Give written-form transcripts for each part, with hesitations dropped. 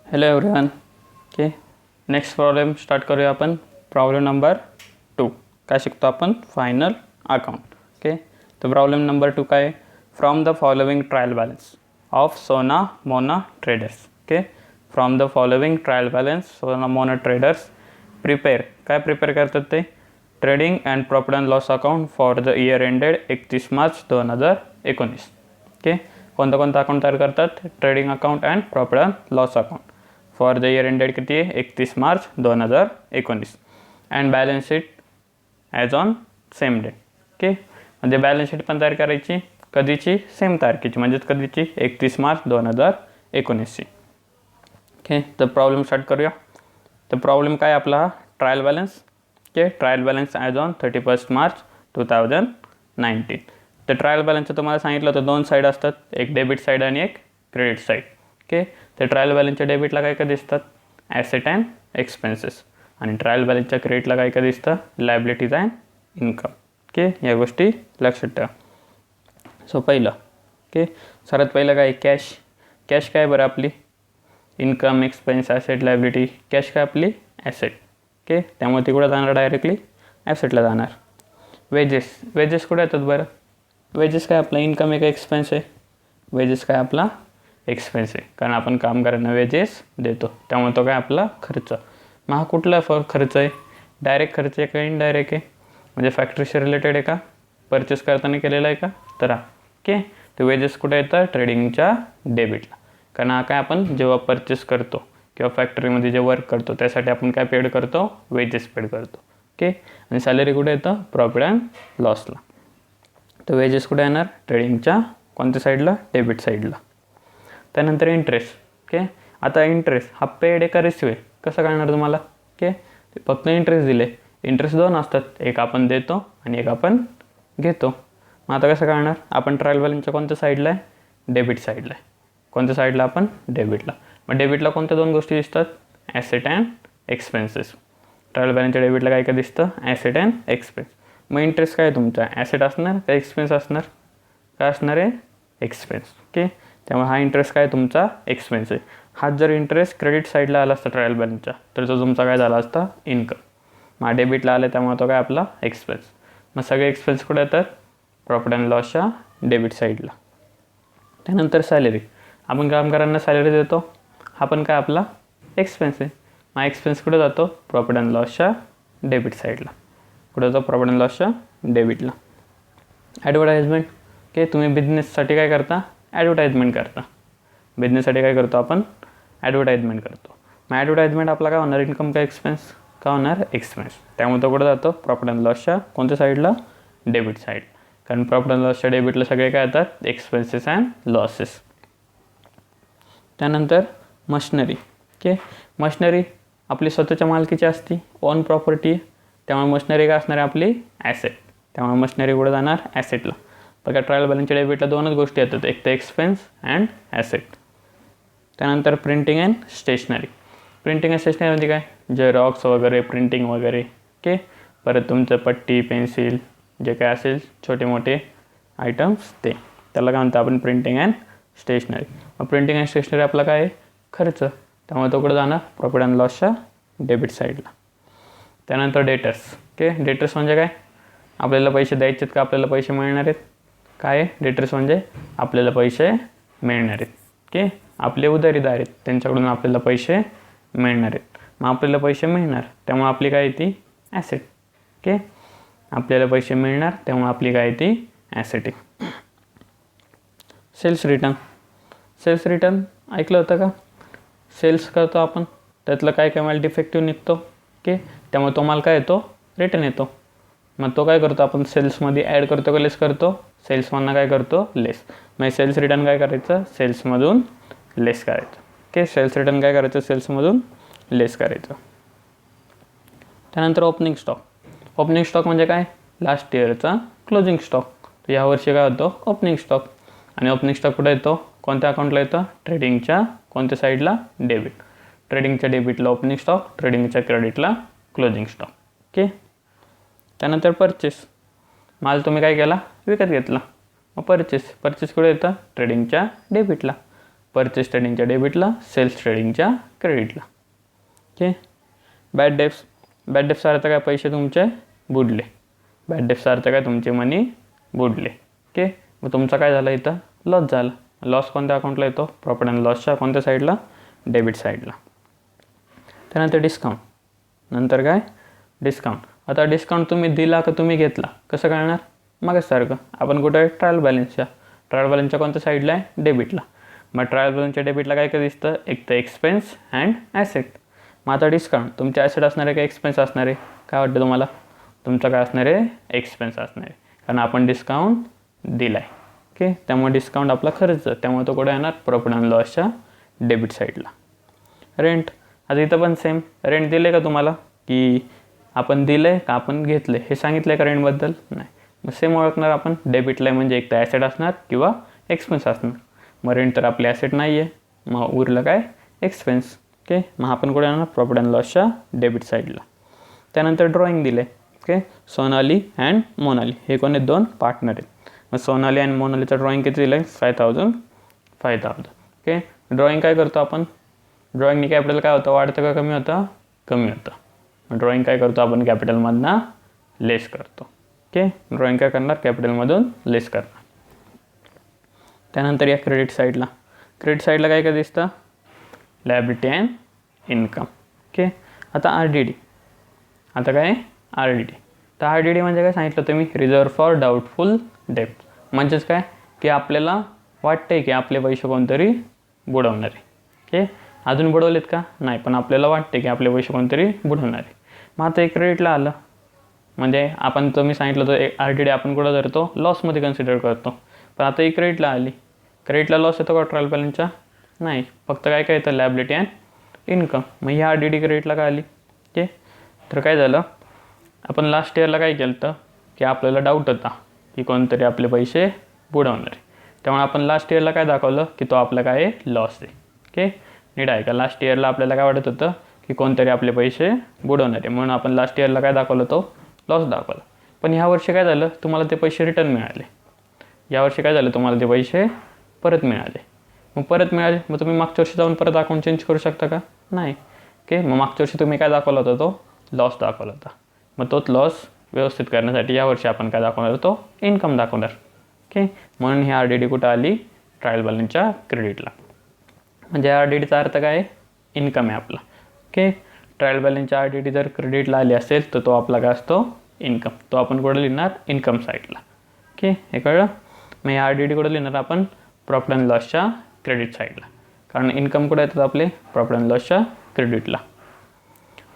Hello everyone. Okay, next problem start करूया आपण. Problem number 2 काय शिकतो आपण? Final account. ओके, तर प्रॉब्लेम नंबर 2 काय? From the following trial balance of Sona Mona traders. Okay, from the following trial balance Sona Mona traders prepare. काय prepare करतात ते? Trading and profit and loss account for the year ended 31 March 2019. Okay, कोणतं कोणतं account तयार करतात? Trading account and profit and loss account for the year ended किती आहे? 31 March 2019. And balance sheet as on same day. Okay, म्हणजे balance sheet पण तयार करायची कधीची? सेम तारखेची, म्हणजेच कधीची? 31 मार्च 2019ची. ओके, तर प्रॉब्लेम स्टार्ट करूया. तर प्रॉब्लेम काय आपला? हा trial balance. Okay, trial balance as on 31 March 2019. तर ट्रायल बॅलन्सचं तुम्हाला सांगितलं होतं 2 साईड असतात, एक डेबिट साईड आणि एक क्रेडिट साईड. ओके, तर ट्रायल बॅलन्सच्या डेबिटला काय काय दिसतात? Asset and expenses. आणि ट्रायल बॅलन्सच्या क्रेडिटला काय काय दिसतं? Liabilities and income. ओके, या गोष्टी लक्षात ठेवा. सो पहिलं, ओके, सर्वात पहिलं काय? कॅश. कॅश काय बरं आपली? Income, expense, asset, liability. Cash काय आपली? ॲसेट. ओके, त्यामुळे ती कुठं जाणार? डायरेक्टली ॲसेटला जाणार. वेजेस. वेजेस कुठे येतात बरं? वेजेस काय आपला? इन्कम आहे का एक्सपेन्स आहे? वेजेस काय आपला? एक्सपेन्स आहे, कारण आपण कामगारांना वेजेस देतो, त्यामुळे तो काय आपला खर्च. मग हा कुठला खर्च आहे? डायरेक्ट खर्च आहे का इनडायरेक्ट आहे? म्हणजे फॅक्टरीशी रिलेटेड आहे का? परचेस करताना केलेला आहे का? तर हा. ओके, तर वेजेस कुठे येतं? ट्रेडिंगच्या डेबिटला. कारण हा काय आपण जेव्हा परचेस करतो किंवा फॅक्टरीमध्ये जे वर्क करतो त्यासाठी आपण काय पेड करतो? वेजेस पेड करतो. ओके, आणि सॅलरी कुठे येतं? प्रॉफिट अँड लॉसला. तर वेजेस कुठे येणार? ट्रेडिंगच्या कोणत्या साईडला? डेबिट साईडला. त्यानंतर इंटरेस्ट. ओके, आता इंटरेस्ट हा पेड आहे का रिसिव्ह आहे? कसं कळणार तुम्हाला? ओके, फक्त इंटरेस्ट दिले. इंटरेस्ट 2 असतात, एक आपण देतो आणि एक आपण घेतो. मग आता कसं कळणार? आपण ट्रायल बॅलन्सच्या कोणत्या साईडला आहे? डेबिट साईडला आहे. कोणत्या साईडला आपण? डेबिटला. मग डेबिटला कोणत्या 2 गोष्टी दिसतात? Asset and expenses. ट्रायल बॅलन्सच्या डेबिटला काय काय दिसतं? Asset and expense. मग इंटरेस्ट काय तुमचा? ॲसेट असणार का एक्सपेन्स असणार? काय असणार आहे? एक्सपेन्स. ओके, त्यामुळे हा इंटरेस्ट काय तुमचा? एक्सपेन्स आहे. हाच जर इंटरेस्ट क्रेडिट साईडला आला असता ट्रायल बॅलन्सच्या, तर तो तुमचा काय झाला असता? इन्कम. मग डेबिटला आला त्यामुळे तो काय आपला? एक्सपेन्स. मग सगळे एक्सपेन्स कुठे येतात? प्रॉफिट अँड लॉसच्या डेबिट साईडला. त्यानंतर सॅलरी. आपण कामगारांना सॅलरी देतो, हा पण काय आपला? एक्सपेन्स आहे. मग एक्सपेन्स कुठे जातो? प्रॉफिट अँड लॉसच्या डेबिट साईडला. कुठे जातो? प्रॉफिट अँड लॉसच्या डेबिटला. ॲडव्हर्टाइजमेंट. ओके, तुम्ही बिझनेससाठी काय करता? ॲडव्हर्टाइजमेंट करता. बिझनेससाठी काय करतो आपण? ॲडव्हर्टाइजमेंट करतो. मग ॲडव्हर्टाइजमेंट आपला काय होणार? इन्कम का एक्सपेन्स? का होणार? एक्सपेन्स. त्यामुळे तो कुठं जातो? प्रॉफिट अँड लॉसच्या कोणत्या साईडला? Debit side. कारण प्रॉफिट अँड लॉसच्या डेबिटला सगळे काय येतात? Expenses and losses. त्यानंतर मशिनरी. ओके, मशिनरी आपली स्वतःच्या मालकीची असते, ओन प्रॉपर्टी. त्यामुळे मशिनरी काय असणार आहे आपली? ॲसेट. त्यामुळे मशिनरी कुठं जाणार? ॲसेटला. बघा, ट्रायल बॅलन्सच्या डेबिटला 2च गोष्टी येतात, एक तर एक्सपेन्स अँड ॲसेट. त्यानंतर printing and stationery. Printing and stationery म्हणजे काय? झेरॉक्स वगैरे, प्रिंटिंग वगैरे. ओके, परत तुमचं पट्टी, पेन्सिल, जे काय असेल छोटे मोठे आयटम्स ते, त्याला काय म्हणतो आपण? Printing and stationery. मग प्रिंटिंग अँड स्टेशनरी आपला काय आहे? खर्च. त्यामुळे तो कुठं जाणार? प्रॉफिट अँड लॉसच्या डेबिट साईडला. त्यानंतर डेटर्स. ओके, डेटर्स म्हणजे काय? आपल्याला पैसे द्यायचे आहेत का आपल्याला पैसे मिळणार आहेत? काय आहे? डेटर्स म्हणजे आपल्याला पैसे मिळणार आहेत. ओके, आपले उधारीदार आहेत, त्यांच्याकडून आपल्याला पैसे मिळणार आहेत. मग आपल्याला पैसे मिळणार त्यामुळे आपली काय ती? ॲसेट. ओके, आपल्याला पैसे मिळणार त्यामुळे आपली काय ती? ॲसेट आहे. Cells return. सेल्स रिटर्न ऐकलं होतं का? सेल्स करतो आपण, त्यातलं काय काय माल डिफेक्टिव्ह निघतो. ओके, त्यामुळे तो माल काय येतो? रिटर्न येतो. मग तो काय करतो आपण? सेल्समध्ये ॲड करतो का लेस करतो? सेल्समधनं काय करतो? लेस. मग सेल्स रिटर्न काय करायचं? सेल्समधून लेस करायचं. ओके, सेल्स रिटर्न काय करायचं? सेल्समधून लेस करायचं. त्यानंतर ओपनिंग स्टॉक. ओपनिंग स्टॉक म्हणजे काय? लास्ट इयरचा क्लोजिंग स्टॉक. तर यावर्षी काय होतो? Opening stock. आणि ओपनिंग स्टॉक कुठे येतो? कोणत्या अकाउंटला येतं? ट्रेडिंगच्या कोणत्या साईडला? डेबिट. ट्रेडिंगच्या डेबिटला ओपनिंग स्टॉक, ट्रेडिंगच्या क्रेडिटला क्लोजिंग स्टॉक. ओके, त्यानंतर परचेस. माल तुम्ही काय केला? विकत घेतला. मग परचेस. परचेस कुठे येतं? ट्रेडिंगच्या डेबिटला. परचेस ट्रेडिंगच्या डेबिटला, सेल्स ट्रेडिंगच्या क्रेडिटला. ओके. बॅड डेप्सचा अर्थ काय, पैसे तुमचे बुडले. बॅड डेप्सचा अर्थ काय, तुमचे मनी बुडले. ओके. मग तुमचा काय झालं, इथं लॉस झाला. लॉस कोणत्या अकाउंटला येतो, प्रॉफिट अँड लॉसच्या कोणत्या साईडला, डेबिट साईडला. त्यानंतर डिस्काउंट. नंतर काय, डिस्काउंट. आता डिस्काउंट तुम्ही दिला का तुम्ही घेतला, कसं कळणार, मागेसारखं आपण कुठं आहे, ट्रायल बॅलन्सच्या कोणत्या साईडला आहे, डेबिटला. मग ट्रायल बॅलन्सच्या डेबिटला काय काय दिसतं, एक तर एक्सपेन्स अँड ॲसेट. मग आता डिस्काउंट तुमचे ॲसेट असणार आहे का एक्सपेन्स असणार आहे, काय वाटतं तुम्हाला, तुमचं काय असणार आहे, एक्सपेन्स असणार आहे, कारण आपण डिस्काउंट दिला आहे. ओके. त्यामुळे डिस्काउंट आपला खर्च, त्यामुळे तो कुठे येणार, प्रॉफिट अँड लॉसच्या डेबिट साईडला. रेंट. आता इथं पण सेम, रेंट दिले का तुम्हाला, की आपण दिलं आहे का आपण घेतलं आहे हे सांगितलं आहे का रेंटबद्दल, नाही. मग सेम ओळखणार आपण, डेबिटला म्हणजे एक तर ॲसेट असणार किंवा एक्सपेन्स असणार. मग रेंट तर आपले ॲसेट नाही आहे, मग उरलं काय, एक्सपेन्स. ओके. मग आपण कुठे येणार, प्रॉफिट अँड लॉसच्या डेबिट साईडला. त्यानंतर ड्रॉइंग दिले. ओके. सोनाली अँड मोनाली हे कोण आहेत, दोन पार्टनर आहेत. मग सोनाली अँड मोनालीचं ड्रॉइंग किती दिलं आहे, 5,000. ओके. ड्रॉइंग काय करतो आपण, ड्रॉइंगनी कॅपिटल काय होतं, वाढतं का कमी होतं, कमी होतं. ड्रॉइंग काय करतो आपण, कॅपिटलमधनं लेस करतो. ओके. ड्रॉइंग काय करणार, कॅपिटलमधून लेस करणार. त्यानंतर या क्रेडिट साईडला काय काय दिसतं, लायबिलिटी अँड इन्कम. ओके. आता RDD. आता काय, RDD. तर RDD म्हणजे काय सांगितलं तुम्ही, रिझर्व फॉर डाऊटफुल डेप्ट. म्हणजेच काय, की आपल्याला वाटते की आपले पैसे कोणतरी बुडवणार आहे. ओके. अजून बुडवलेत का, नाही, पण आपल्याला वाटते की आपले पैसे कोणतरी बुडवणार आहे. मग आता एक क्रेडिटला आलं, म्हणजे आपण तुम्ही सांगितलं तर RDD आपण कुठं धरतो, लॉसमध्ये कन्सिडर करतो. पण आता एक क्रेडिटला आली, क्रेडिटला लॉस येतो का ट्रायल बॅलन्सच्या, नाही, फक्त काय काय येतं, लायबिलिटी अँड इन्कम. मग ही RDD क्रेडिटला काय आली. ओके. तर काय झालं, आपण लास्ट इयरला काय केलं होतं, की आपल्याला डाऊट होता की कोणतरी आपले पैसे बुडवणार आहे. त्यामुळे आपण लास्ट इयरला काय दाखवलं, की तो आपला काय आहे, लॉस आहे. ओके. नीट आहे का, लास्ट इयरला आपल्याला काय वाटत होतं की कोणतरी आपले पैसे बुडवणार आहे, म्हणून आपण लास्ट इयरला काय दाखवलं, तो लॉस दाखवला. पण ह्या वर्षी काय झालं, तुम्हाला ते पैसे रिटर्न मिळाले. यावर्षी काय झालं, तुम्हाला ते पैसे परत मिळाले. मग परत मिळाले, मग तुम्ही मागच्या वर्षी जाऊन परत अकाउंट चेंज करू शकता का, नाही. ओके. मग मागच्या वर्षी तुम्ही काय दाखवला होता, तो लॉस दाखवला होता. मग तोच लॉस व्यवस्थित करण्यासाठी यावर्षी आपण काय दाखवणार, तो इन्कम दाखवणार. ओके. म्हणून ही RDD कुठं आली, ट्रायल बॅलन्सच्या क्रेडिटला. म्हणजे RDDचा अर्थ काय आहे, इन्कम आहे आपला. ओके. ट्रायल बॅलन्सच्या RDD जर क्रेडिटला आली असेल तर तो आपला काय असतो, इन्कम. तो आपण कुठं लिहिणार, इन्कम साईडला. ओके. हे कळलं. मग हे RDD कुठं लिहिणार आपण, प्रॉफिट अँड लॉसच्या क्रेडिट साईडला, कारण इन्कम कुठे येतात आपले, प्रॉफिट अँड लॉसच्या क्रेडिटला.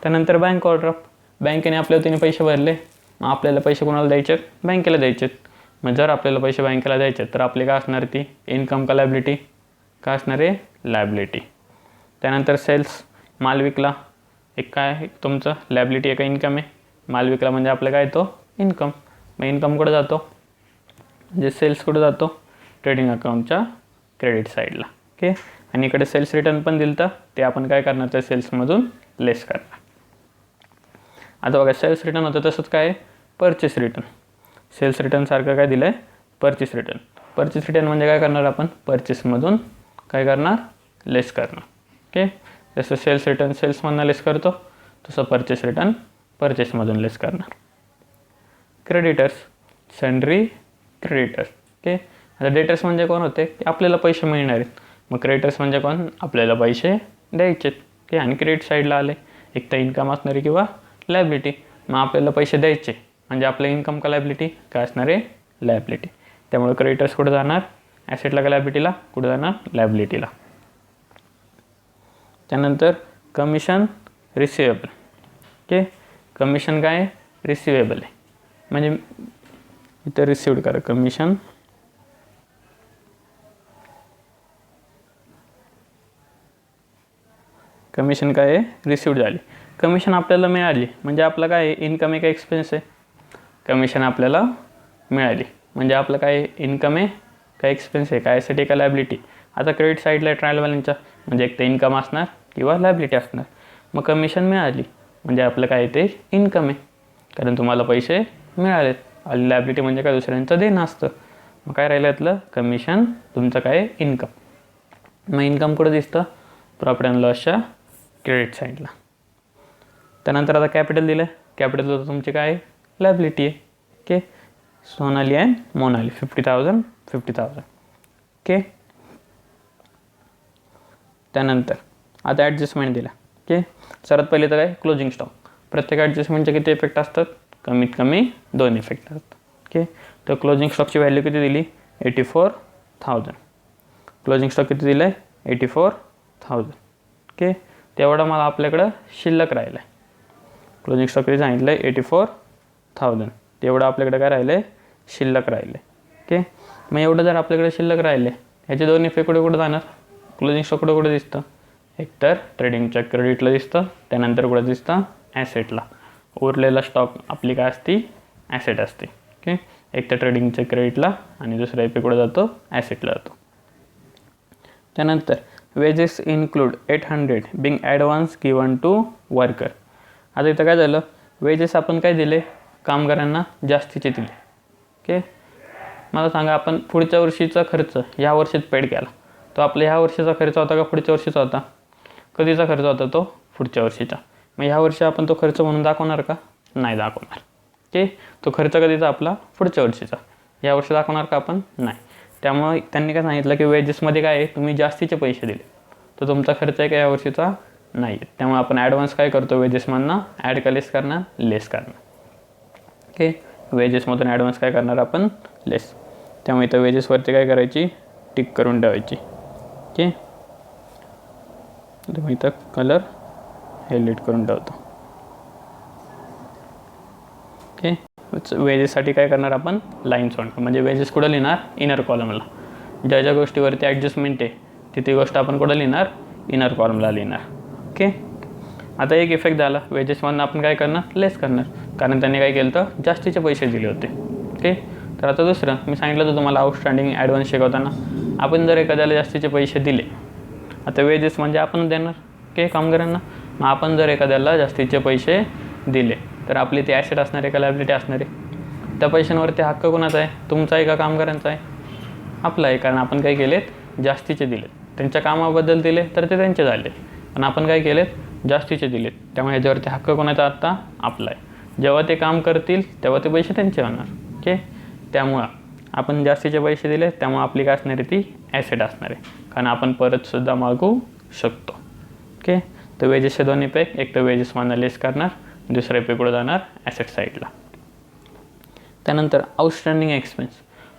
त्यानंतर बँक ओव्हरड्राफ्ट. बँकेने आपल्या वतीने पैसे भरले, मग आपल्याला पैसे कोणाला द्यायचे, बँकेला द्यायचे. मग जर आपल्याला पैसे बँकेला द्यायचे तर आपले काय असणार, ती इन्कम का लायबिलिटी, काय असणार आहे, लायबिलिटी. त्यानंतर सेल्स. माल विकला, एक काय तुमचं लायबिलिटी आहे का इन्कम आहे. माल विकला म्हणजे आपलं काय येतो, इन्कम. मग इन्कम कुठं जातो, म्हणजे सेल्स कुठं जातो, ट्रेडिंग अकाउंटच्या क्रेडिट साईडला. ओके. आणि इकडे सेल्स रिटर्न पण दिलं, तर ते आपण काय करणार, त्या सेल्समधून लेस करणार. आता बघा, सेल्स रिटर्न होतं, तसंच काय, परचेस रिटर्न. सेल्स रिटर्नसारखं काय दिलं आहे, परचेस रिटर्न. परचेस रिटर्न म्हणजे काय करणार आपण, परचेसमधून काय करणार, लेस करणार. ओके. जसं सेल्स रिटर्न सेल्समधून लेस करतो, तसं परचेस रिटर्न परचेसमधून लेस करणार. क्रेडिटर्स. Sundry creditors. ओके. आता डेटर्स म्हणजे कोण होते, की आपल्याला पैसे मिळणार आहेत. मग क्रेडिटर्स म्हणजे कोण, आपल्याला पैसे द्यायचे. ओके. आणि क्रेडिट साईडला आले, एक तर इन्कम असणारी किंवा लायबिलिटी. मग आपल्याला पैसे द्यायचे म्हणजे आपलं इन्कम का लायबिलिटी, काय असणार आहे, लायबिलिटी. त्यामुळे क्रेडिटर्स कुठं जाणार, ॲसेटला का लायबिलिटीला, कुठं जाणार, लायबिलिटीला. त्यानंतर कमिशन रिसिवेबल. ओके. कमिशन काय, रिसिवेबल आहे, म्हणजे इथं रिसिव्ड करा, कमिशन काय आहे, रिसिव्ड झाली. कमिशन आपल्याला मिळाली म्हणजे आपलं काय आहे, इन्कम आहे का एक्सपेन्स आहे, कमिशन आपल्याला मिळाली म्हणजे आपलं काय इन्कम आहे का एक्सपेन्स आहे, काय ॲसेट आहे का लायबिलिटी. आता क्रेडिट साईडला ट्रायल बॅलन्सच्या म्हणजे एक तर इन्कम असणार किंवा लायबिलिटी असणार. मग कमिशन मिळाली म्हणजे आपलं काय ते इन्कम आहे, कारण तुम्हाला पैसे मिळालेत. आणि लायबिलिटी म्हणजे काय, दुसऱ्यांचं देणं असतं. मग काय राहिलं यातलं, कमिशन, तुमचं काय इन्कम. मग इन्कम कुठं दिसतं, प्रॉफिट अँड लॉसच्या क्रेडिट साईडला. त्यानंतर आता कॅपिटल दिलं आहे. कॅपिटल होतं तुमची काय लायबिलिटी आहे. Okay, Sonali and Monali 50,000 50,000. Okay, त्यानंतर आता ॲडजस्टमेंट दिला. ओके, सर्वात पहिले तर काय क्लोजिंग स्टॉक. प्रत्येक ॲडजस्टमेंटचे किती इफेक्ट असतात, कमीत कमी 2 इफेक्ट असतात. ओके, तर क्लोजिंग स्टॉकची व्हॅल्यू किती दिली 84,000. क्लोजिंग स्टॉक किती दिलं आहे 84,000. ओके, तेवढा मला आपल्याकडं शिल्लक राहिलं आहे. क्लोजिंग स्टॉक किती सांगितलं आहे 84,000. तेवढं आपल्याकडे काय राहिलं आहे शिल्लक राहिले. ओके, मग एवढं जर आपल्याकडे शिल्लक राहिले, ह्याचे 2 इफेक्ट कुठे जाणार, क्लोजिंग स्टॉक कुठे दिसतं, एकतर ट्रेडिंगच्या क्रेडिटला दिसतं, त्यानंतर कुठं दिसतं ॲसेटला. उरलेला स्टॉक आपली काय असती ॲसेट असते. ओके, एक तर ट्रेडिंगच्या क्रेडिटला आणि दुसरा इफेक्ट कुठं जातो ॲसेटला जातो. त्यानंतर wages include 800 being advance given to worker. आता इथं काय झालं, वेजेस आपण काय दिले कामगारांना जास्तीचे दिले. ओके, मला सांगा आपण पुढच्या वर्षीचा खर्च ह्या वर्षीत पेड केला, तो आपला ह्या वर्षीचा खर्च होता का पुढच्या वर्षीचा होता, कधीचा खर्च होता तो पुढच्या वर्षीचा. मग ह्या वर्षी आपण तो खर्च म्हणून दाखवणार का, नाही दाखवणार. ओके, तो खर्च कधीचा आपला पुढच्या वर्षीचा, या वर्षी दाखवणार का आपण, नाही. त्यामुळे त्यांनी काय सांगितलं की वेजेसमध्ये काय आहे तुम्ही जास्तीचे पैसे दिले, तर तुमचा खर्च आहे का या वर्षीचा नाही आहे. त्यामुळे आपण ॲडव्हान्स काय करतो वेजेसमधनं ॲड का लेस करणार, लेस करणार. ओके, वेजेसमधून ॲडव्हान्स काय करणार आपण लेस. त्यामुळे इथं वेजेसवरती काय करायची टिक करून ठेवायची. ओके, तुम्ही इथं कलर हायलाईट करून ठेवतो. ओके, वेजेससाठी काय करणार आपण लाईन सोडणार, म्हणजे वेजेस कुठं लिहिणार इनर कॉलमला. ज्या ज्या गोष्टीवरती ॲडजस्टमेंट आहे ती गोष्ट आपण कुठं लिहिणार इनर कॉलमला लिहिणार. ओके, आता एक इफेक्ट झाला, वेजेसमधून आपण काय करणार लेस करणार, कारण त्यांनी काय केलं तर जास्तीचे पैसे दिले होते. ओके, तर आता दुसरं मी सांगितलं होतं तुम्हाला आउटस्टँडिंग ॲडव्हान्स शिकवताना, आपण जर एखाद्याला जास्तीचे पैसे दिले, आता वेजेस म्हणजे आपण देणार ओके कामगारांना, मग आपण जर एखाद्याला जास्तीचे पैसे दिले तर आपली ती ॲसेट असणार आहे का लायबिलिटी असणार आहे. त्या पैशांवरती हक्क कोणाचा आहे, तुमचा आहे का कामगारांचा आहे, आपला आहे. कारण आपण काय केलेत जास्तीचे दिलेत, त्यांच्या कामाबद्दल दिले तर ते त्यांचे झाले, पण आपण काय केलेत जास्तीचे दिलेत, त्यामुळे ह्याच्यावरती हक्क कोणाचा आत्ता आपला आहे. जेव्हा ते काम करतील तेव्हा ते पैसे त्यांचे होणार. ओके, त्यामुळं आपण जास्तीचे पैसे दिले त्यामुळे आपली काय असणार आहे ती ॲसेट असणार आहे, कारण आपण परतसुद्धा मागू शकतो. ओके, तर वेजेसचे 2 इफेक्ट, एक तर वेजेस माना लेस करणार, दुसरा इफेक्ट कुठं जाणार ॲसेट साईडला. त्यानंतर आउटस्टँडिंग एक्सपेन्स.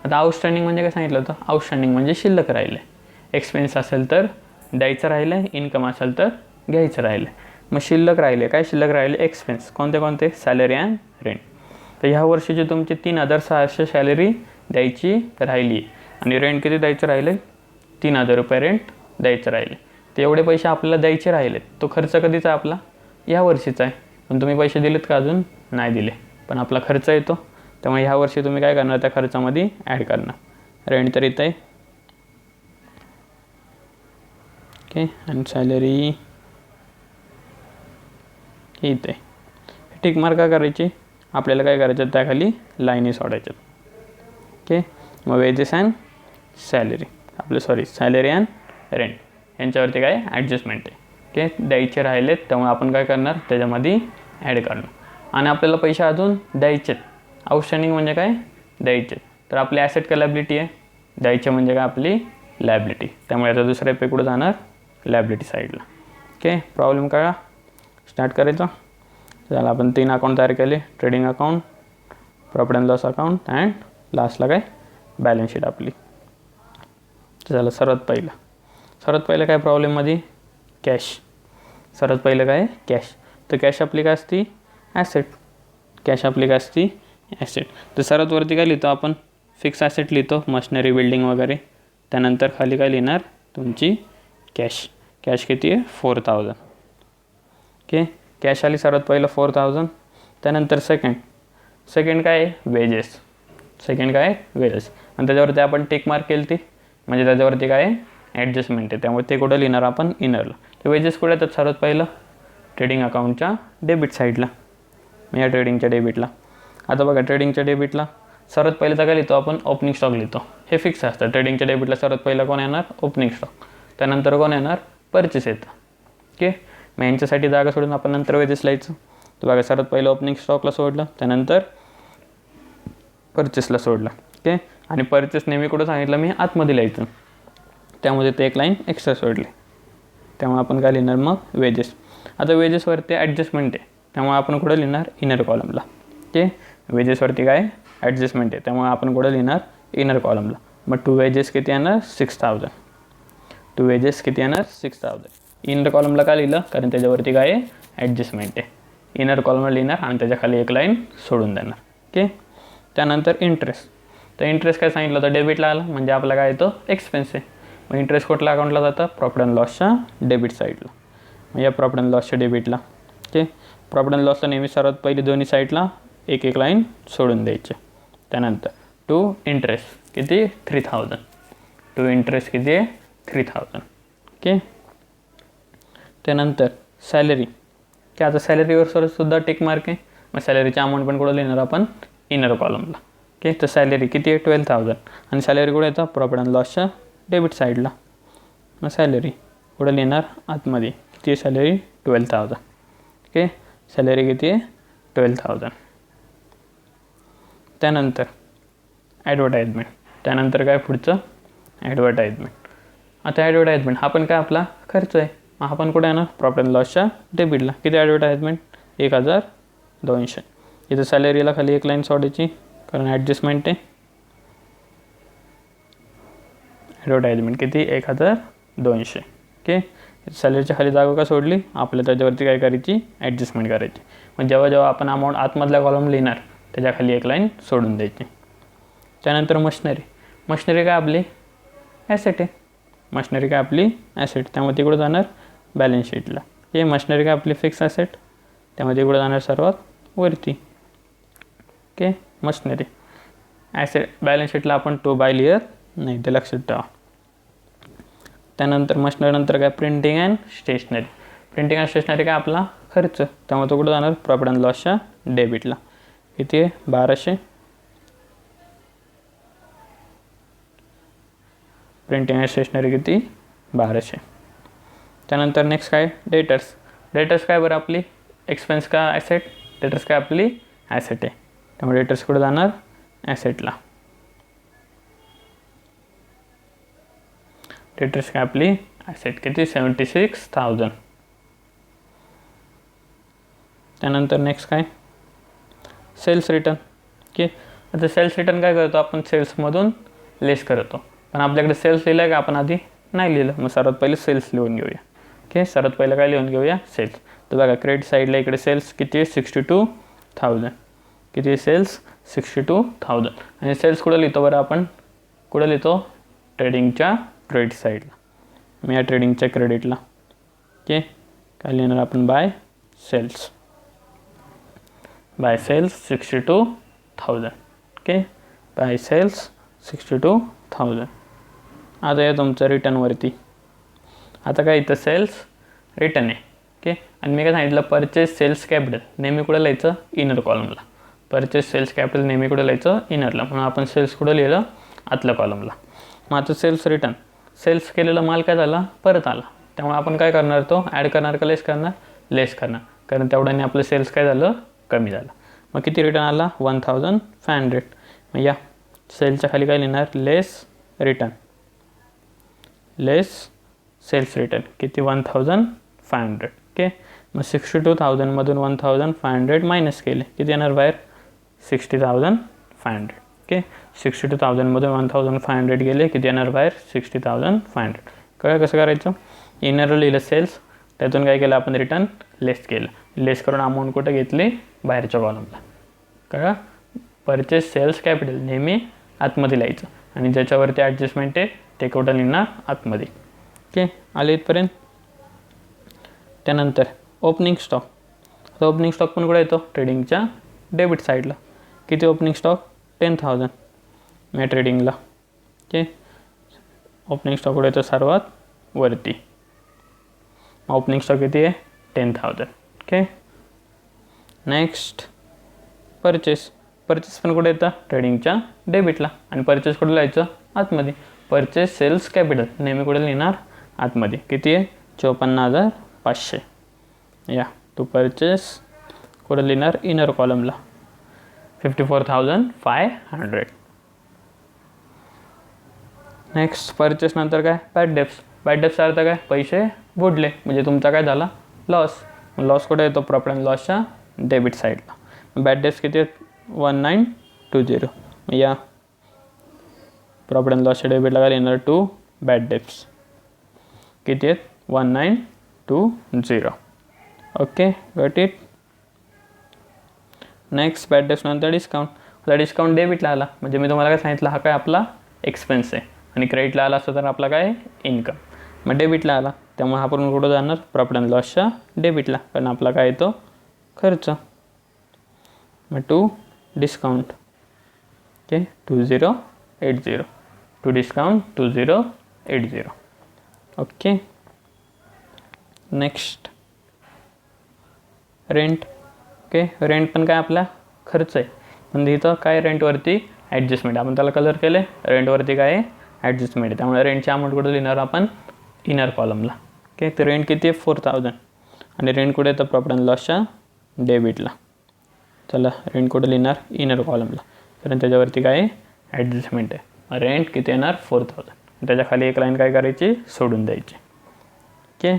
आता आउटस्टँडिंग म्हणजे काय सांगितलं होतं, आउटस्टँडिंग म्हणजे शिल्लक राहिलं आहे. एक्सपेन्स असेल तर द्यायचं राहिलं आहे, इन्कम असेल तर घ्यायचं राहिलं आहे. मग शिल्लक राहिले, काय शिल्लक राहिले एक्सपेन्स, कोणते कोणते सॅलरी अँड रेंट. तर ह्या वर्षीची तुमची 3,600 सॅलरी द्यायची राहिली आहे आणि रेंट किती द्यायचं राहिले 3,000 रुपये रेंट द्यायचं राहिले. ते एवढे पैसे आपल्याला द्यायचे राहिलेत, तो खर्च कधीचा आपला या वर्षीचा आहे, पण तुम्ही पैसे दिलेत का अजून नाही दिले, पण आपला खर्च येतो. त्यामुळे ह्या वर्षी तुम्ही काय करणार त्या खर्चामध्ये ॲड करणार. रेंट तर इथं आहे ओके, आणि सॅलरी इथे टिक मार्क का करायची, आपल्याला काय करायचं त्याखाली लाईनी सोडायच्यात. ओके, मग wages and salary salary and rent यांच्यावरती काय ॲडजस्टमेंट आहे. ओके, द्यायचे राहिलेत त्यामुळे आपण काय करणार त्याच्यामध्ये ॲड करणार. आणि आपल्याला पैसे अजून द्यायचेत, आउटस्टँडिंग म्हणजे काय द्यायचे, तर आपली ॲसेट का लायबिलिटी आहे, द्यायचे म्हणजे काय आपली लायबिलिटी. त्यामुळे आता दुसऱ्या पे कुठं जाणार लायबिलिटी साईडला. ओके, प्रॉब्लेम कळला, स्टार्ट करायचा. त्याला आपण 3 अकाउंट तयार केले, trading account, profit and loss account and लास्टला काय बॅलन्स शीट आपली. झालं सर्वात पहिलं काय प्रॉब्लेममध्ये कॅश. सर्वात पहिलं काय कॅश, तर कॅश आपली काय असती ॲसेट, कॅश आपली काय असती ॲसेट. तर सर्वात वरती काय लिहितो आपण फिक्स ॲसेट लिहितो, मशिनरी बिल्डिंग वगैरे. त्यानंतर खाली काय लिहिणार तुमची कॅश. कॅश किती आहे 4,000. ओके, कॅश आली सर्वात पहिलं 4,000. त्यानंतर सेकंड काय आहे वेजेस, सेकंड काय वेजेस, आणि त्याच्यावरती आपण टिक मार्क केली ती म्हणजे त्याच्यावरती काय ॲडजस्टमेंट आहे, त्यामुळे ते कुठं लिहिणार आपण इनरला. तर वेजेस कुठे येतात सर्वात पहिलं ट्रेडिंग अकाउंटच्या डेबिट साईडला, या ट्रेडिंगच्या डेबिटला. आता बघा ट्रेडिंगच्या डेबिटला सर्वात पहिलं तर काय लिहितो आपण ओपनिंग स्टॉक लिहितो, हे फिक्स असतं. ट्रेडिंगच्या डेबिटला सर्वात पहिलं कोण येणार ओपनिंग स्टॉक. त्यानंतर कोण येणार, परचेस येतं. ओके, मग यांच्यासाठी जागा सोडून आपण नंतर वेजेस लिहायचं. तर बघा सर्वात पहिलं ओपनिंग स्टॉकला सोडलं, त्यानंतर परचेसला सोडलं. ओके, आणि परचेस नेहमी कुठं सांगितलं मी, आतमध्ये लिहायचं, त्यामध्ये ते एक लाईन एक्स्ट्रा सोडली. त्यामुळे आपण काय लिहिणार मग, वेजेस. आता वेजेसवरती ॲडजस्टमेंट आहे, त्यामुळे आपण कुठं लिहिणार, इनर कॉलमला. ओके, वेजेसवरती काय ॲडजस्टमेंट आहे, त्यामुळे आपण कुठं लिहिणार, इनर कॉलमला. मग 2 वेजेस किती येणार, 6000. 2 वेजेस किती येणार, 6000. इनर कॉलमला काय लिहिलं, कारण त्याच्यावरती काय आहे, ॲडजस्टमेंट आहे. इनर कॉलमला लिहिणार आणि त्याच्याखाली एक लाईन सोडून देणार. ओके, त्यानंतर इंटरेस्ट. तर इंटरेस्ट काय सांगितलं होतं, डेबिटला आला म्हणजे आपला काय येतो, एक्सपेन्स आहे. मग इंटरेस्ट कुठल्या अकाउंटला जातं, प्रॉफिट अँड लॉसच्या डेबिट साईडला. मग या प्रॉफिट अँड लॉसच्या डेबिटला. ओके, प्रॉफिट अँड लॉसला नेहमी सर्वात पहिली दोन्ही साईडला एक एक लाईन सोडून द्यायचे. त्यानंतर टू इंटरेस्ट किती, 3000. टू इंटरेस्ट किती आहे, 3000. ओके, त्यानंतर सॅलरी. की आता सॅलरीवर सुद्धा टिक मार्क आहे. मग सॅलरीची अमाऊंट पण कुठं लिहिणार आपण, इनर कॉलमला. ओके, तर सॅलरी किती आहे, 12000. आणि सॅलरी कुठे येतं, प्रॉफिट अँड लॉसच्या डेबिट साईडला. मग सॅलरी कुठं लिहिणार, आतमध्ये. किती आहे सॅलरी, 12000. ओके, सॅलरी किती आहे, 12000. त्यानंतर ॲडव्हर्टाईजमेंट. त्यानंतर काय पुढचं, ॲडव्हर्टाईजमेंट. आता ॲडव्हर्टाईजमेंट हा पण काय आपला खर्च आहे. मग हा पण कुठे येणार, प्रॉफिट अँड लॉसच्या डेबिटला. किती ॲडव्हर्टाईजमेंट, 1200. इथं सॅलरीला खाली एक लाईन सोडायची, कारण ॲडजस्टमेंट आहे. ॲडव्हर्टाईजमेंट किती, 1200. ओके, सॅलरीच्या खाली जागा का सोडली, आपल्याला त्याच्यावरती काय करायची, ॲडजस्टमेंट करायची. मग जेव्हा जेव्हा आपण अमाऊंट आतमधल्या कॉलम लिहिणार, त्याच्याखाली एक लाईन सोडून द्यायची. त्यानंतर मशिनरी. मशिनरी काय आपली ॲसेट आहे. मशिनरी काय आपली ॲसेट, त्यामुळे ती कुठं जाणार, बॅलन्स शीटला. हे मशिनरी काय आपली फिक्स ॲसेट, त्यामुळे ती कुठं जाणार, सर्वात वरती. Okay, machinery asset. बॅलन्स शीटला आपण टू बाय लिहित नाही, ते लक्षात ठेवा. त्यानंतर मशिनरीनंतर काय, printing and stationery. Printing and stationery काय आपला खर्च, त्यामुळे तो कुठं जाणार, प्रॉफिट अँड लॉसच्या डेबिटला. किती आहे, 1200. प्रिंटिंग अँड स्टेशनरी किती, 1200. त्यानंतर नेक्स्ट काय, डेटर्स. डेटर्स काय बरं आपली एक्सपेन्स का ॲसेट, डेटर्स काय आपली ॲसेट आहे, त्यामुळे डेटर्स कुठं जाणार, ॲसेटला. डेटर्स काय आपली ॲसेट, किती, 76000. त्यानंतर नेक्स्ट काय, सेल्स रिटर्न. ओके, आता सेल्स रिटर्न काय करतो आपण, सेल्समधून लेस करतो. पण आपल्याकडे सेल्स लिहिलं आहे का, आपण आधी नाही लिहिलं. मग सर्वात पहिले सेल्स लिहून घेऊया. ओके, सर्वात पहिलं काय लिहून घेऊया, सेल्स. तर बघा क्रेडिट साईडला इकडे सेल्स किती आहे, 62000. किती आहे सेल्स, 62000. आणि सेल्स कुठं लिहितो बरं आपण, कुठं लिहितो, ट्रेडिंगच्या क्रेडिट साईडला. मी या ट्रेडिंगच्या क्रेडिटला. ओके, काय लिहिणार आपण, bye cells. Bye cells 62000. Okay, bye cells 62000. आता या तुमचं रिटर्नवरती. आता काय इथं सेल्स रिटर्न आहे. ओके, आणि मी काय सांगितलं, परचेस सेल्स कॅपिटल नेहमी कुठं लिहायचं, इनर कॉलमला. परचेस सेल्स कॅपिटल नेहमी कुठं लिहायचं, इनरला. म्हणून आपण सेल्स कुठं लिहिलं, आतल्या कॉलमला. मग आता सेल्स रिटर्न, सेल्स केलेला माल काय झाला, परत आला. त्यामुळे आपण काय करणार, तो ॲड करणार का लेस करणार, लेस करणार. कारण तेवढ्याने आपलं सेल्स काय झालं, कमी झालं. मग किती रिटर्न आला, 1500. मग या सेल्सच्या खाली काय लिहिणार, लेस रिटर्न. लेस सेल्स रिटर्न किती, 1500. ओके, मग 62000मधून 1500 मायनस केले, किती येणार बाहेर, 60500. ओके, 62000मधून 1500 गेले, किती येणार बाहेर, 60500. कसं करायचं, इनर लिहिलं सेल्स, त्यातून काय केलं आपण, रिटर्न लेस केलं. लेस करून अमाऊंट कुठं घेतली, बाहेरच्या कॉलमला. कळा, परचेस सेल्स कॅपिटल नेहमी आतमध्ये लिहायचं, आणि ज्याच्यावरती ॲडजस्टमेंट आहे ते कुठं लिहिणार, आतमध्ये. ओके, आले इथपर्यंत. त्यानंतर ओपनिंग स्टॉक. आता ओपनिंग स्टॉक पण कुठं येतो, ट्रेडिंगच्या डेबिट साईडला. किती ओपनिंग स्टॉक, 10000 मी ट्रेडिंगला. ओके, ओपनिंग स्टॉक कुठं येतो, सर्वात वरती. ओपनिंग स्टॉक किती आहे, 10000. Okay, next purchase. परचेस पण कुठे येतं, ट्रेडिंगच्या डेबिटला. आणि परचेस कुठं लिहायचं, आतमध्ये. परचेस सेल्स कॅपिटल नेहमी कुठे लिहिणार, आतमध्ये किती आहे 54,500. या टू परचेस कुठं लिहिणार इनर कॉलमला 54,500. नेक्स्ट परचेस नंतर काय बॅड डेप्स. बॅड डेप्सचा अर्थ काय पैसे बुडले म्हणजे तुमचा काय झाला लॉस. लॉस कुठे येतो प्रॉफिट अँड लॉसच्या डेबिट साईडला. बॅड डेप्स किती आहेत 1920. या प्रॉफिट अँड लॉसच्या डेबिटला काय येणार 2 बॅड डेप्स किती आहेत 1920. Okay got it. Next bad debts नंतर डिस्काउंट. आता डिस्काउंट डेबिटला आला म्हणजे मी तुम्हाला काय सांगितलं हा काय आपला एक्सपेन्स आहे आणि क्रेडिटला आला असतं तर आपला काय इन्कम. मग डेबिटला आला त्यामुळे हा पण कुठं जाणार प्रॉफिट अँड लॉसच्या डेबिटला कारण आपला काय येतो खर्च. मग to discount okay 2080 to discount 2080. Okay next rent. Okay rent पण काय आपला खर्च आहे म्हणजे इथं काय रेंटवरती ॲडजस्टमेंट आपण त्याला कलर केले रेंटवरती काय आहे ॲडजस्टमेंट आहे त्यामुळे रेंटची अमाऊंट कुठं लिहिणार आपण इनर कॉलमला. ओके तर रेंट किती आहे 4,000 आणि रेंट कुठे येतं प्रॉफिट अँड लॉसच्या डेबिटला. चला रेंट कुठं लिहिणार इनर कॉलमला कारण त्याच्यावरती काय ॲडजस्टमेंट आहे. रेंट किती येणार 4,000 त्याच्या खाली एक लाईन काय करायची सोडून द्यायची. ओके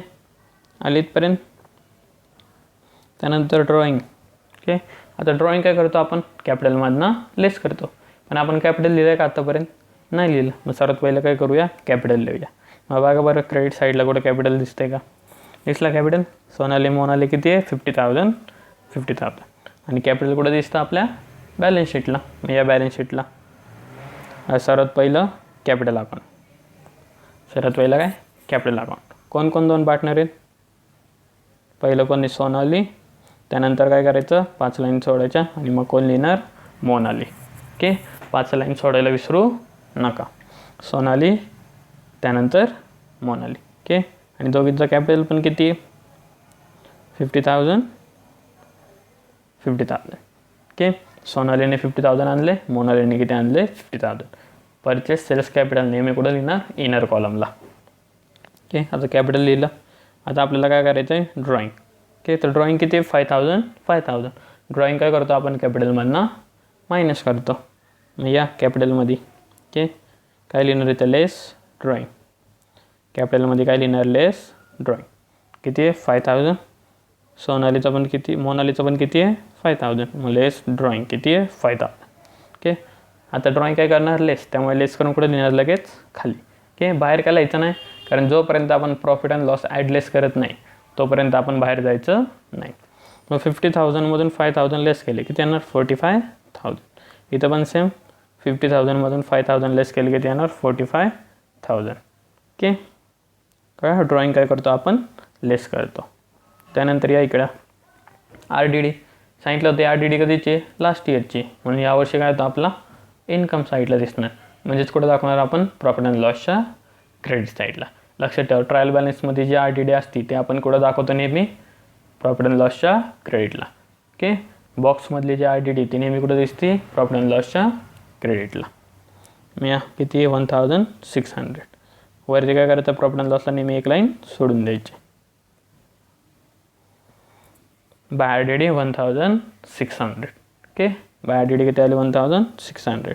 आली इथपर्यंत. त्यानंतर ड्रॉइंग. ओके आता ड्रॉइंग काय करतो आपण कॅपिटलमधनं लेस करतो पण आपण कॅपिटल लिहिलं आहे का आतापर्यंत नाही लिहिलं. मग सर्वात पहिलं काय करूया कॅपिटल लिहूया. मग बघा बरं क्रेडिट साईडला कुठं कॅपिटल दिसतंय का दिसला कॅपिटल. सोनाली मोनाली किती आहे 50,000 आणि कॅपिटल कुठं दिसतं आपल्या बॅलन्स शीटला. मग या बॅलन्स शीटला सर्वात पहिलं कॅपिटल अकाउंट. सर्वात पहिलं काय कॅपिटल अकाउंट. कोण कोण 2 पार्टनर आहेत पहिलं कोण सोनाली त्यानंतर काय करायचं 5 लाईन सोडायच्या आणि मग कोण लिहिणार मोनाली. ओके 5 लाईन सोडायला विसरू नका. सोनाली त्यानंतर मोनाली. ओके आणि दोघींचं कॅपिटल पण किती 50,000. ओके सोनालीने 50,000 आणले मोनालीने किती आणले 50,000. परचेस सेल्स कॅपिटल नेहमी कुठं लिहिणार इनर कॉलमला. ओके आता कॅपिटल लिहिलं. आता आपल्याला काय करायचं आहे ड्रॉइंग. ओके तर ड्रॉइंग किती 5,000. ड्रॉइंग काय करतो आपण कॅपिटलमधनं मायनस करतो. मग या कॅपिटलमध्ये ओके काय लिहिणार इथं लेस ड्रॉइंग. कॅपिटलमध्ये काय लिहिणार लेस ड्रॉइंग किती आहे 5,000. सोनालीचं पण किती मोनालीचं पण किती आहे 5,000. मग लेस ड्रॉइंग किती आहे 5,000. ओके आता ड्रॉइंग काय करणार लेस त्यामुळे लेस करून कुठे लिहिणार लगेच खाली. ओके बाहेर काय लिहायचं नाही कारण जोपर्यंत आपण प्रॉफिट अँड लॉस ॲडलेस करत नाही तोपर्यंत आपण बाहेर जायचं नाही. मग 50,000मधून 5,000 लेस केले किती येणार 45,000. इथं पण सेम 50,000मधून 5,000 लेस केले किती येणार 45,000. ओके काय ड्रॉइंग काय करतो आपण लेस करतो. त्यानंतर या इकडं RDD सांगितलं होतं. RDD कधीची लास्ट इयरची म्हणून यावर्षी काय होतं आपला इन्कम साईडला दिसणार म्हणजेच कुठं दाखवणार आपण प्रॉफिट अँड लॉसच्या क्रेडिट साईडला. लक्षात ठेवा ट्रायल बॅलन्समध्ये जी RDD असते ते आपण कुठं दाखवतो नेहमी प्रॉफिट अँड लॉसच्या क्रेडिटला. ओके बॉक्समधली जी RDD ती नेहमी कुठं दिसते प्रॉफिट अँड लॉसच्या क्रेडिटला. मी किती 1,600. वरती काय करायचं प्रॉफिट अँड लॉसला नेहमी एक लाईन सोडून द्यायची. By RDD 1,600. Okay by RDD किती आली 1,600.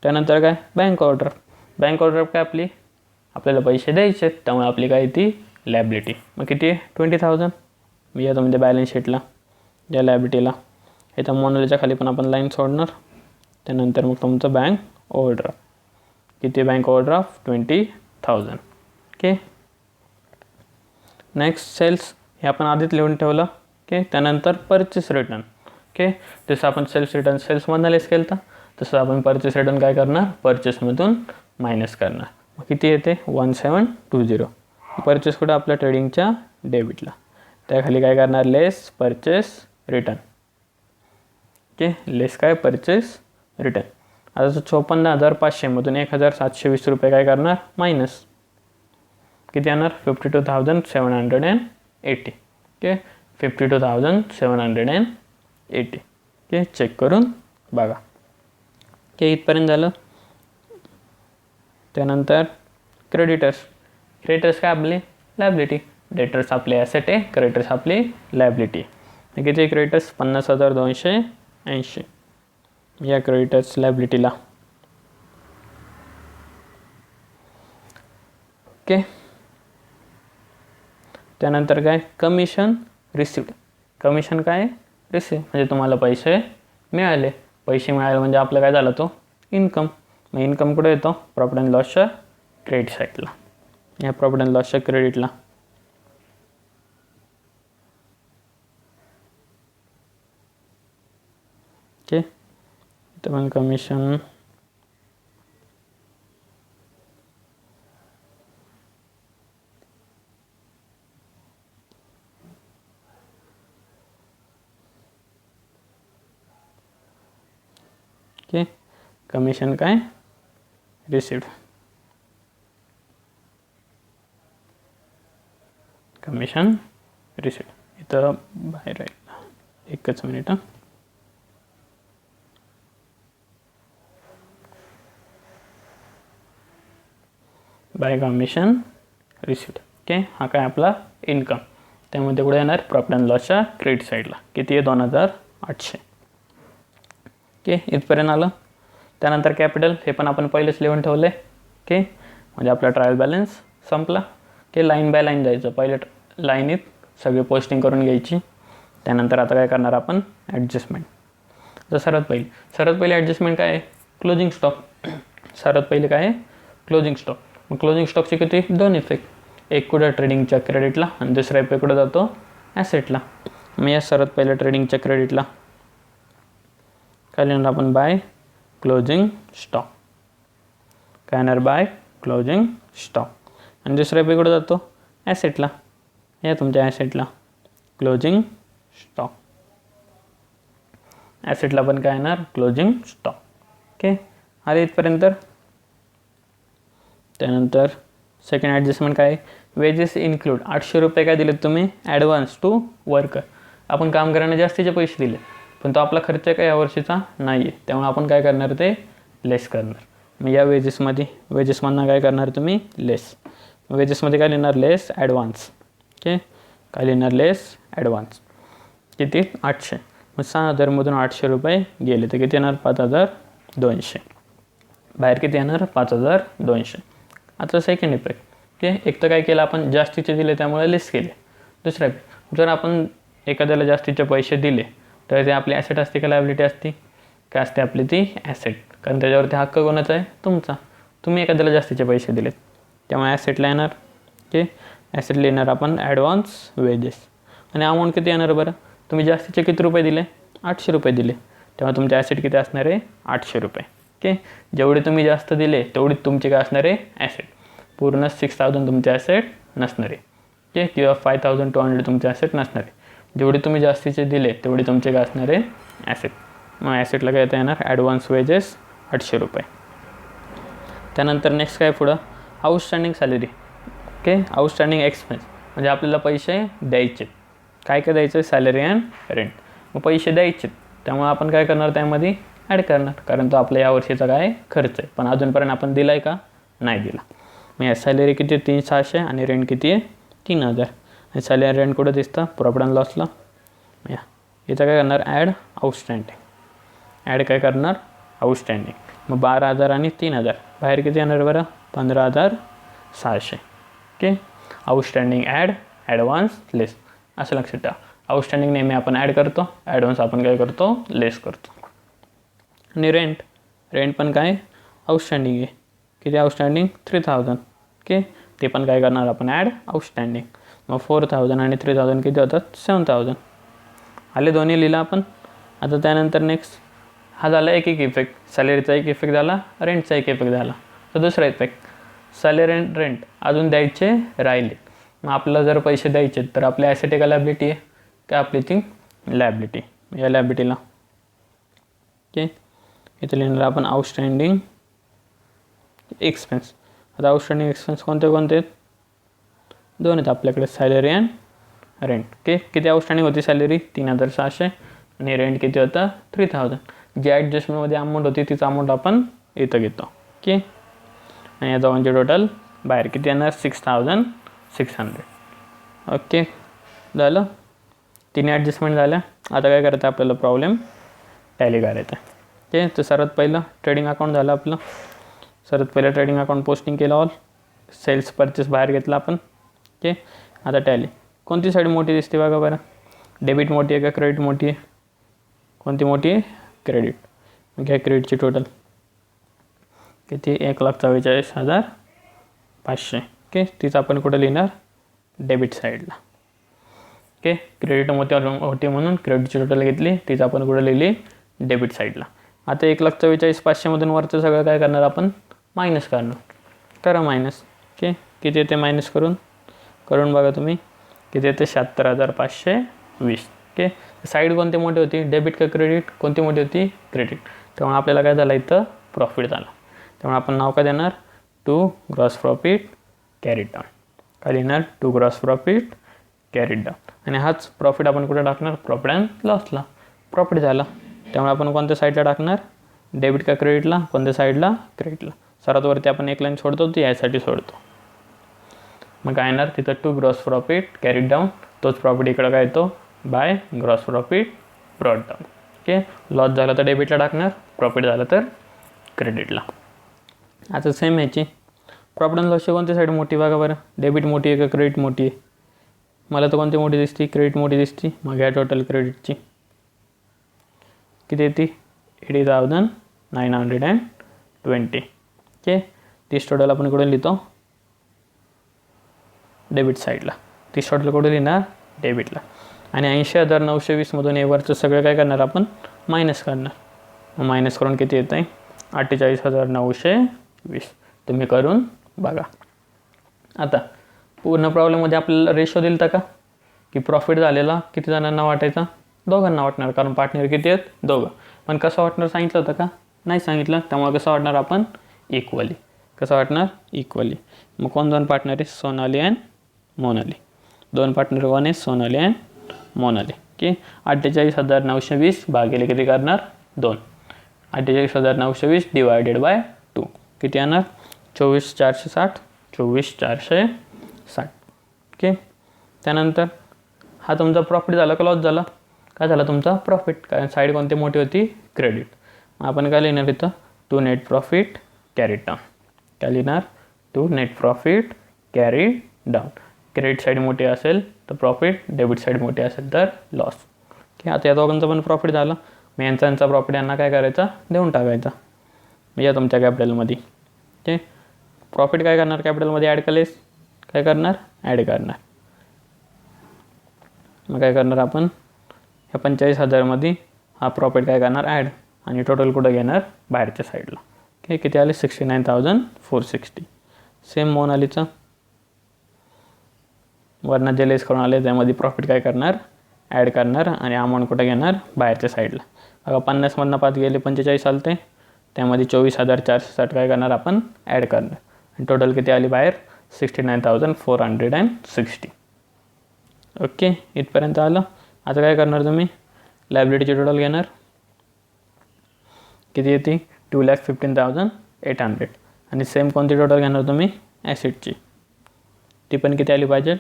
त्यानंतर काय बँक ऑर्डर. बँक ऑर्डर काय आपली आपल्याला पैसे द्यायचे त्यामुळे आपली काय ती लॅबिलिटी. मग किती 20,000. मी येतो म्हणजे बॅलन्स शीटला या लॅबिलिटीला इथं मोनालीच्या खाली पण आपण लाईन सोडणार. त्यानंतर मग तुमचं बँक ओव्हरड्राफ्ट किती bank overdraft 20,000. Okay next sales हे आपण आधीच लिहून ठेवलं. ओके त्यानंतर परचेस रिटर्न. ओके जसं आपण सेल्स रिटर्न सेल्समधनं लेस केलं तर तसं आपण परचेस रिटर्न काय करणार परचेसमधून मायनस करणार. मग किती येते 1,720. परचेस कुठं आपल्या ट्रेडिंगच्या डेबिटला त्याखाली काय करणार लेस परचेस रिटर्न. ओके लेस काय परचेस रिटर्न. आता 54,500मधून 1,720 रुपये काय करणार मायनस किती येणार 52,780. ओके 52,780. ओके चेक करून बघा. ओके इथपर्यंत झालं. त्यानंतर क्रेडिटर्स. क्रेडिटर्स काय आपली लायबिलिटी, डेटर्स आपले ॲसेट आहे, क्रेडिटर्स आपली लायबिलिटी आहे. किती क्रेडिटर्स 50,280 या क्रेडिटर्स लायबिलिटीला. ओके. त्यानंतर काय कमिशन रिसिव्ड. कमिशन काय रिसिव्ह म्हणजे तुम्हाला पैसे मिळाले. पैसे मिळाले म्हणजे आपलं काय झालं तो इन्कम. मग इन्कम कुठे येतो प्रॉफिट अँड लॉसच्या क्रेडिट साईडला, या प्रॉफिट अँड लॉसच्या क्रेडिटला. ओके. तर मग कमिशन ओके. कमिशन काय रिसिव्ड. Commission received. इथं बाहेर आहे, एकच minute. By commission received. Okay. हा काय आपला इन्कम. त्यामध्ये कुठे येणार प्रॉफिट अँड लॉसच्या क्रेडिट साईडला. किती आहे 2,800. ओके. इथपर्यंत आलं. त्यानंतर कॅपिटल हे पण आपण पहिलेच लिहून ठेवले. ओके. म्हणजे आपला ट्रायल बॅलन्स संपला. ओके. लाईन बाय लाईन जायचं. पहिले लाईनीत सगळी पोस्टिंग करून घ्यायची. त्यानंतर आता काय करणार आपण ॲडजस्टमेंट. तर सर्वात पहिले ॲडजस्टमेंट काय आहे क्लोजिंग स्टॉक. सर्वात पहिले काय आहे क्लोजिंग स्टॉक. मग क्लोजिंग स्टॉकचे किती 2 इफेक्ट. एक कुठं ट्रेडिंगच्या क्रेडिटला आणि दुसरा इफेक्ट कुठं जातो ॲसेटला. मग या सर्वात पहिले ट्रेडिंगच्या क्रेडिटला काय लिहिणार आपण बाय क्लोजिंग स्टॉक. काय येणार बाय क्लोजिंग स्टॉक. आणि दुसरा इफेक्ट कुठं जातो ॲसेटला. या तुमच्या ॲसेटला क्लोजिंग स्टॉक. ॲसेटला पण काय येणार क्लोजिंग स्टॉक. ओके. आले इथपर्यंत. त्यानंतर सेकंड ॲडजस्टमेंट काय वेजेस इन्क्लूड. 800 रुपये काय दिलेत तुम्ही ॲडव्हान्स टू वर्कर. आपण काम करण्याने जास्तीचे पैसे दिले पण तो आपला खर्च काय या वर्षीचा नाही आहे. त्यामुळे आपण काय करणार ते लेस करणार. मग या वेजेसमधनं काय करणार तुम्ही लेस. वेजेसमध्ये काय लिहिणार लेस ॲडव्हान्स. ओके. काय लिहिणार लेस ॲडव्हान्स. किती 800. मग 6,000मधून 800 रुपये गेले तर किती येणार 5,200. बाहेर किती येणार 5,200. आता सेकंड इफेक्ट. ओके. एक तर काय केलं आपण जास्तीचे दिले त्यामुळे लेस केले. दुसरा इफेक्ट जर आपण एखाद्याला जास्तीचे पैसे दिले तर ते आपली ॲसेट असते का लायबिलिटी असते काय असते आपली ती ॲसेट. कारण त्याच्यावरती हक्क कोणाचा आहे तुमचा. तुम्ही एखाद्याला जास्तीचे पैसे दिलेत त्यामुळे ॲसेटला येणार. ओके. ॲसेट लिहिणार आपण ॲडव्हान्स वेजेस. आणि अमाऊंट किती येणार बरं तुम्ही जास्तीचे किती रुपये दिले 800 रुपये दिले तेव्हा तुमचे ॲसेट किती असणार आहे 800 रुपये. ओके. जेवढे तुम्ही जास्त दिले तेवढी तुमचे काय असणार आहे ॲसेट. पूर्ण 6,000 तुमचे ॲसेट नसणार आहे. ओके. किंवा 5,200 तुमचे ॲसेट नसणार आहे. जेवढे तुम्ही जास्तीचे दिले तेवढे तुमचे काय असणार आहे ॲसेट. मग ॲसेटला काय येणार ॲडव्हान्स वेजेस 800 रुपये. त्यानंतर नेक्स्ट काय पुढं outstanding salary. Okay. Outstanding expense म्हणजे आपल्याला पैसे द्यायचे. काय द्यायचं सॅलरी अँड रेंट. मग पैसे द्यायचे त्यामुळे आपण काय करणार त्यामध्ये ॲड करणार कारण तो आपल्या यावर्षीचा काय खर्च आहे. पण अजूनपर्यंत आपण दिला आहे का नाही दिला. मग या सॅलरी किती 3,600 आणि रेंट किती आहे 3,000. आणि सॅलरी रेंट कुठं दिसतं प्रॉफिट अँड लॉसला. या इथं काय करणार ॲड आउटस्टँडिंग. ॲड काय करणार आउटस्टँडिंग. मग 12,000 आणि 3,000 बाहेर किती येणार बरं 15,600. ओके. आउटस्टँडिंग ॲड ॲडव्हान्स लेस असं लक्षात ठेवा. आउटस्टँडिंग नेहमी आपण ॲड करतो ॲडव्हान्स आपण काय करतो लेस करतो. आणि रेंट पण काय आउटस्टँडिंग आहे. किती आउटस्टँडिंग 3,000. ओके. ते पण काय करणार आपण ॲड आउटस्टँडिंग. मग 4,000 आणि 3,000 किती होतात 7,000. आले दोन्ही लिहिलं आपण. आता त्यानंतर नेक्स्ट हा झाला एक इफेक्ट. सॅलरीचा एक इफेक्ट झाला रेंटचा एक इफेक्ट झाला. तर दुसरा इफेक्ट सॅलरी अँड रेंट अजून द्यायचे राहिले. मग आपल्याला जर पैसे द्यायचे तर आपली ॲसेट का लायबिलिटी आहे का आपली ती लायबिलिटी. या लायबिलिटीला ओके इथे लिहिणार आपण आउटस्टँडिंग एक्सपेन्स. आता आउटस्टँडिंग एक्सपेन्स कोणते आहेत दोन आहेत आपल्याकडे सॅलरी अँड रेंट. ओके. किती आउटस्टँडिंग होती सॅलरी 3,600 आणि रेंट किती होता 3,000. जी ॲडजस्टमेंटमध्ये अमाऊंट होती तीच अमाऊंट आपण इथं घेतो. ओके. आणि या दोघांची टोटल बाहेर किती येणार 6600. ओके, झालं, तिन्ही ॲडजस्टमेंट झाल्या. आता काय करायचं आपल्याला प्रॉब्लेम टॅली करायचा. ओके, तर सर्वात पहिलं ट्रेडिंग अकाउंट झालं आपलं. सर्वात पहिलं ट्रेडिंग अकाउंट पोस्टिंग केलं, ऑल सेल्स परचेस बाहेर घेतला आपण. ओके, आता टॅली. कोणती साईड मोठी दिसते बघा बरं, डेबिट मोठी आहे का क्रेडिट मोठी आहे? कोणती मोठी आहे? क्रेडिट. मग काय क्रेडिटची टोटल किती 1,44,500. ओके, तीच आपण कुठं लिहिणार? डेबिट साईडला. ओके, क्रेडिट मोठी म्हणून क्रेडिटची टोटल घेतली, तीच आपण कुठं लिहिली? डेबिट साईडला. आता 1,44,500मधून वरचं सगळं काय करणार आपण? मायनस करणार. करा मायनस. ओके, किती येते मायनस करून बघा तुम्ही, किती येते? 76,520. ओके, साईड कोणती मोठी होती? डेबिट का क्रेडिट? कोणती मोठी होती? क्रेडिट. त्यामुळे आपल्याला काय झालं इथं? प्रॉफिट झाला. त्यामुळे आपण नाव काय देणार? To gross profit carried down. काय लिहिणार? To gross profit carried down. आणि हाच प्रॉफिट आपण कुठे टाकणार? Profit and लॉसला. प्रॉफिट झाला, त्यामुळे आपण कोणत्या साईडला टाकणार? डेबिट का क्रेडिटला? कोणत्या साईडला? क्रेडिटला. सर्वात वरती आपण एक लाईन सोडतो, ती यासाठी सोडतो. मग काय येणार तिथं? To gross profit carried down. तोच प्रॉफिट इकडं काय येतो? By gross profit brought down. Okay, loss झाला तर डेबिटला टाकणार, प्रॉफिट झालं तर क्रेडिटला. आता सेम ह्याची प्रॉफिट अँड लॉसची कोणती साईड मोठी बघा बरं, डेबिट मोठी आहे का क्रेडिट मोठी आहे? मला तर कोणती मोठी दिसती? क्रेडिट मोठी दिसती. मग या टोटल क्रेडिटची किती येते? 80,920. ओके, तीस टोटल आपण कुठे लिहितो? डेबिट साईडला. तीस टोटल कुठे लिहिणार? डेबिटला. आणि 80,920मधून हे वरचं सगळं काय करणार आपण? मायनस करणार. मग मायनस करून किती येतं आहे? 48,920. तुम्ही करून बघा. आता पूर्ण प्रॉब्लेममध्ये आपल्याला रेशो दिलता का, की प्रॉफिट झालेला किती जणांना वाटायचा? दोघांना वाटणार, कारण पार्टनर किती आहेत? दोघं. पण कसं वाटणार सांगितलं होतं का? नाही सांगितलं. त्यामुळे कसं वाटणार आपण? इक्वली. कसं वाटणार? इक्वली. मग कोण दोन पार्टनर आहे? सोनाली अँड मोनाली. दोन पार्टनर कोण आहे? सोनाली अँड मोनाली. ओके, 48,920 भागिले किती करणार? 2. 48,920 डिवायडेड बाय 2 किती येणार? 24,460. 24,460. ओके, त्यानंतर हा तुमचा प्रॉफिट झाला का लॉस झाला? काय झाला तुमचा? प्रॉफिट. कारण साईड कोणती मोठी होती? क्रेडिट. आपण काय लिहिणार इथं? To net profit carried down. काय लिहिणार? To net profit carried down. Credit side मोठी असेल तर प्रॉफिट, डेबिट साईड मोठी असेल तर लॉस. ओके, आता या दोघांचा पण प्रॉफिट झाला. मग यांचा प्रॉफिट यांना काय करायचा? देऊन टाकायचा या तुमच्या कॅपिटलमध्ये. ओके, प्रॉफिट काय करणार? कॅपिटलमध्ये ॲड केलेस काय करणार? ॲड करणार. मग काय करणार आपण? ह्या 45,000मध्ये हा प्रॉफिट काय करणार? ॲड. आणि टोटल कुठं घेणार? बाहेरच्या साईडला. ओके, किती आले? 69,460. सेम मोनालीचं वरनं जे लेस करून आले त्यामध्ये प्रॉफिट काय करणार? ॲड करणार. आणि अमाऊंट कुठं घेणार? बाहेरच्या साईडला. बघा 50मधनं 5 गेले 45 आलते, त्यामध्ये 24,460 काय करणार आपण? ॲड करणार. आणि टोटल किती आली बाहेर? 69,460. ओके, इथपर्यंत आलं. आता काय करणार तुम्ही? लायबिलिटीची टोटल घेणार. किती येते? 2,15,800. आणि सेम कोणती टोटल घेणार तुम्ही? ॲसिडची. ती पण किती आली पाहिजे?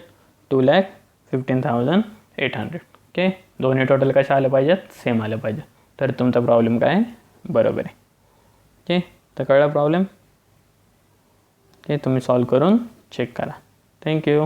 2,15,800. ओके, दोन्ही टोटल कशा आल्या पाहिजेत? सेम आल्या पाहिजे. तर तुमचा प्रॉब्लेम काय आहे? बरोबर आहे. ओके, तर कळला प्रॉब्लेम? ओके, तुम्ही सॉल्व करून चेक करा. थँक्यू.